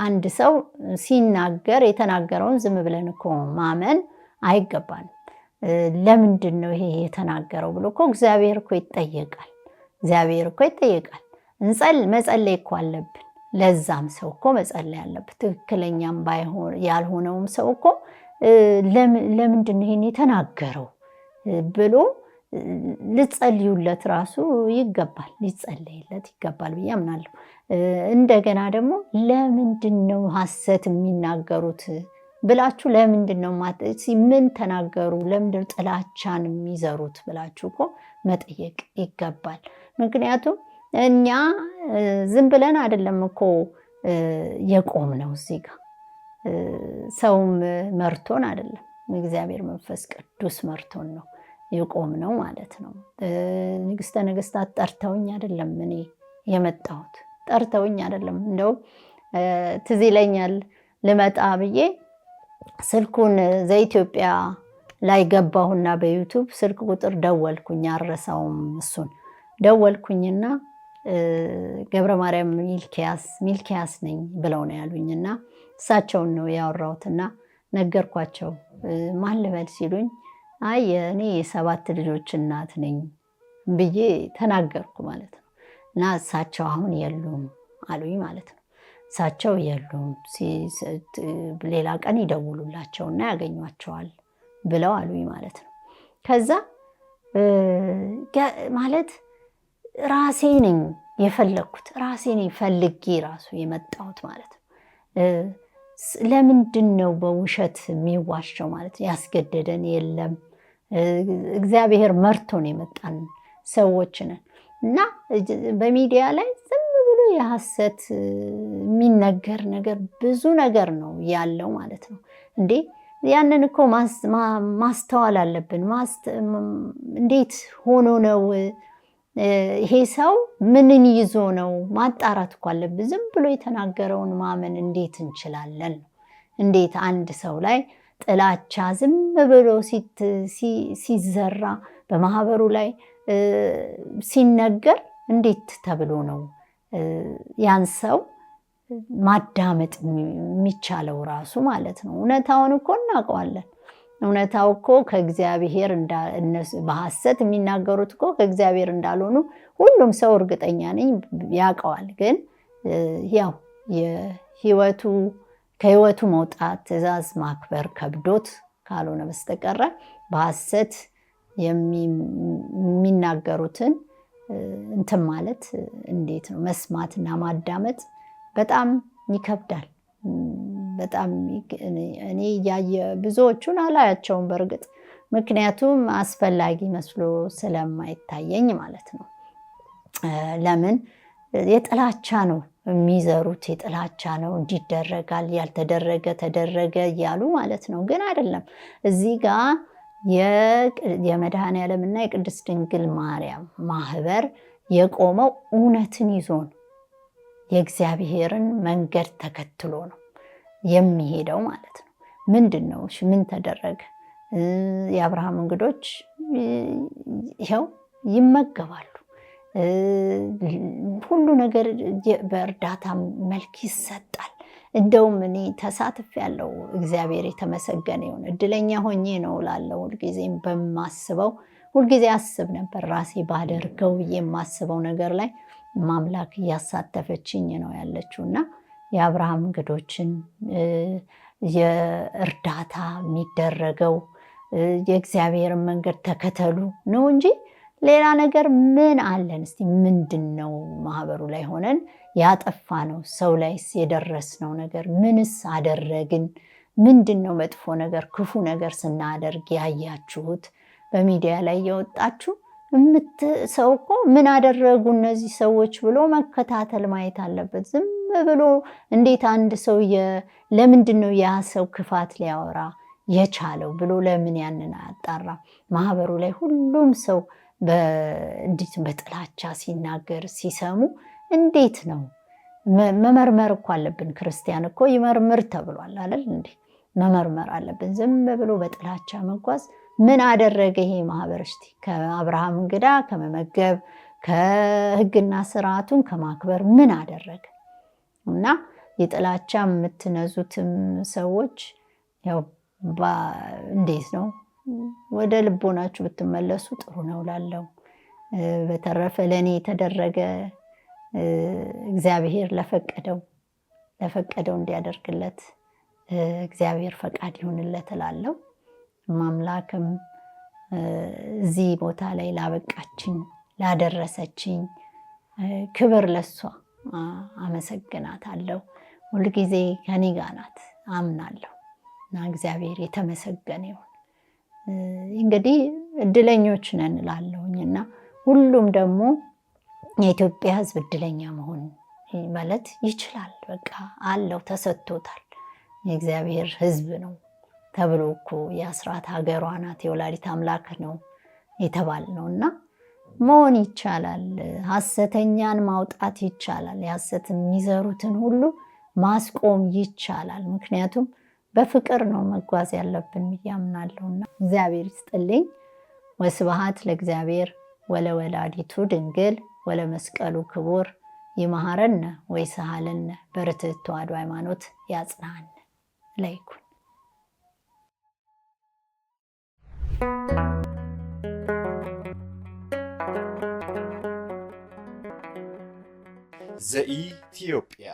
አንድ ሰው ሲናገር የተናገረውን ዝም ብለን እኮ ማመን አይገባንም። ለምንድን ነው ይሄ የተናገረው ብሎ እኮ እግዚአብሔር እኮ ይጠየቃል። መጸለይ እኮ አለብን። ለዛም ሰው እኮ መጸለይ አለበት። ትክክለኛም ያልሆነውም ሰው እኮ ለምንድን ነው ይሄን የተናገረው ብሎ ልጸልዩለት ራሱ ይገባል፣ ሊጸለይለት ይገባል ብዬ አምናለሁ። እንደገና ደግሞ ለምንድን ነው ሐሰት የሚናገሩት ብላችሁ ለምንድን ነው ምን ተናገሩ? ለምንድን ነው ጥላቻን የሚዘሩት ብላችሁ እኮ መጠየቅ ይገባል። ምክንያቱም እኛ ዝም ብለን አይደለም እኮ የቆም ነው እዚህ ጋር ሰውም መርቶን አይደለም፣ እግዚአብሔር መንፈስ ቅዱስ መርቶን ነው የቆም ነው ማለት ነው። ንግስተ ነገስታት ጠርተውኝ አይደለም እኔ የመጣሁት፣ ጠርተውኝ አይደለም። እንደው ትዝ ይለኛል ልመጣ ብዬ ስልኩን ዘኢትዮጵያ ላይ ገባሁና በዩቱብ ስልክ ቁጥር ደወልኩኝ፣ አልረሳውም። እሱን ደወልኩኝና ገብረ ማርያም ሚልኪያስ ነኝ ብለው ነው ያሉኝና እሳቸውን ነው ያወራሁትና ነገርኳቸው። ማን ልበል ሲሉኝ አይ እኔ የ7 ልጆች እናት ነኝ ብዬ ተናገርኩ ማለት ነው። እና እሳቸው አሁን የሉም አሉኝ ማለት ነው። እሳቸው የሉም፣ ሌላ ቀን ይደውሉላቸውና ያገኟቸዋል ብለው አሉኝ ማለት ነው። ከዛ ማለት ራሴ ነኝ የፈለግኩት፣ ራሴ ነኝ ፈልጌ ራሱ የመጣሁት ማለት ነው። ለምንድን ነው በውሸት የሚዋሸው ማለት ያስገደደን የለም። እግዚአብሔር መርቶን የመጣን ሰዎች ነን እና በሚዲያ ላይ ዝም ብሎ የሐሰት የሚነገር ነገር ብዙ ነገር ነው ያለው ማለት ነው። እንዴ ያንን እኮ ማስተዋል አለብን። እንዴት ሆኖ ነው ይሄ ሰው ምንን ይዞ ነው ማጣራት እኮ አለብን። ዝም ብሎ የተናገረውን ማመን እንዴት እንችላለን? እንዴት አንድ ሰው ላይ ጥላቻ ዝም ብሎ ሲዘራ በማህበሩ ላይ ሲነገር እንዴት ተብሎ ነው ያን ሰው ማዳመጥ የሚቻለው ራሱ ማለት ነው? እውነታውን እኮ እናውቀዋለን። እውነታው እኮ ከእግዚአብሔር በሐሰት የሚናገሩት እኮ ከእግዚአብሔር እንዳልሆኑ ሁሉም ሰው እርግጠኛ ነኝ ያውቀዋል። ግን ያው ከህይወቱ መውጣት ትእዛዝ ማክበር ከብዶት ካልሆነ በስተቀረ በሐሰት የሚናገሩትን እንትን ማለት እንዴት ነው መስማትና ማዳመጥ በጣም ይከብዳል። በጣም እኔ ብዙዎቹን አላያቸውም በእርግጥ ምክንያቱም አስፈላጊ መስሎ ስለማይታየኝ ማለት ነው። ለምን የጥላቻ ነው የሚዘሩት፣ የጥላቻ ነው እንዲደረጋል፣ ያልተደረገ ተደረገ እያሉ ማለት ነው። ግን አይደለም። እዚህ ጋር የመድኃኔዓለምና የቅድስት ድንግል ማርያም ማህበር የቆመው እውነትን ይዞ ነው። የእግዚአብሔርን መንገድ ተከትሎ ነው የሚሄደው ማለት ነው። ምንድነው? ምን ተደረገ? የአብርሃም እንግዶች ይኸው ይመገባሉ። ሁሉ ነገር በእርዳታ መልክ ይሰጣል። እንደውም እኔ ተሳትፍ ያለው እግዚአብሔር የተመሰገነ ይሁን እድለኛ ሆኜ ነው ላለው ሁልጊዜም በማስበው ሁልጊዜ አስብ ነበር ራሴ ባደርገው የማስበው ነገር ላይ ማምላክ እያሳተፈችኝ ነው ያለችውና የአብርሃም እንግዶችን የእርዳታ የሚደረገው የእግዚአብሔርን መንገድ ተከተሉ ነው እንጂ ሌላ ነገር ምን አለን? እስቲ ምንድነው ማህበሩ ላይ ሆነን ያጠፋ ነው? ሰው ላይስ የደረስነው ነገር ምንስ አደረግን? ምንድነው መጥፎ ነገር ክፉ ነገር ስናደርግ ያያችሁት? በሚዲያ ላይ የወጣችሁ ሰው እኮ ምን አደረጉ እነዚህ ሰዎች ብሎ መከታተል ማየት አለበት። ዝም ብሎ እንዴት አንድ ሰው ለምንድነው ያ ሰው ክፋት ሊያወራ የቻለው ብሎ ለምን ያንን አያጣራ? ማህበሩ ላይ ሁሉም ሰው እንዴት በጥላቻ ሲናገር ሲሰሙ እንዴት ነው? መመርመር እኮ አለብን። ክርስቲያን እኮ ይመርምር ተብሏል አይደል እንዴ? መመርመር አለብን። ዝም ብሎ በጥላቻ መጓዝ ምን አደረገ ይሄ ማህበር? እስቲ ከአብርሃም እንግዳ ከመመገብ ከህግና ስርዓቱን ከማክበር ምን አደረገ? እና የጥላቻ የምትነዙትም ሰዎች ያው እንዴት ነው ወደ ልቦናችሁ ብትመለሱ ጥሩ ነው ላለው። በተረፈ ለኔ የተደረገ እግዚአብሔር ለፈቀደው እንዲያደርግለት እግዚአብሔር ፈቃድ ይሁንለት ላለው። ማምላክም እዚህ ቦታ ላይ ላበቃችኝ ላደረሰችኝ ክብር ለሷ አመሰግናታለሁ። ሁልጊዜ ከኔ ጋር ናት አምናለሁ እና እግዚአብሔር የተመሰገነ ይሁን። እንግዲህ እድለኞች ነን እላለሁኝና ሁሉም ደግሞ የኢትዮጵያ ሕዝብ እድለኛ መሆን ማለት ይችላል። በቃ አለው ተሰጥቶታል። የእግዚአብሔር ሕዝብ ነው ተብሎ እኮ የአስራት ሀገሯ ናት የወላዲት አምላክ ነው የተባልነውና መሆን ይቻላል። ሐሰተኛን ማውጣት ይቻላል። የሐሰት የሚዘሩትን ሁሉ ማስቆም ይቻላል። ምክንያቱም በፍቅር ነው መጓዝ ያለብን ብያምናለሁና እግዚአብሔር ይስጥልኝ። ወስብሐት ለእግዚአብሔር ወለወላዲቱ ድንግል ወለመስቀሉ ክቡር። ይመሐረነ ወይስሐለነ በርትዕት ተዋሕዶ ሃይማኖት ያጽናን ለይኩን። ዘኢትዮጵያ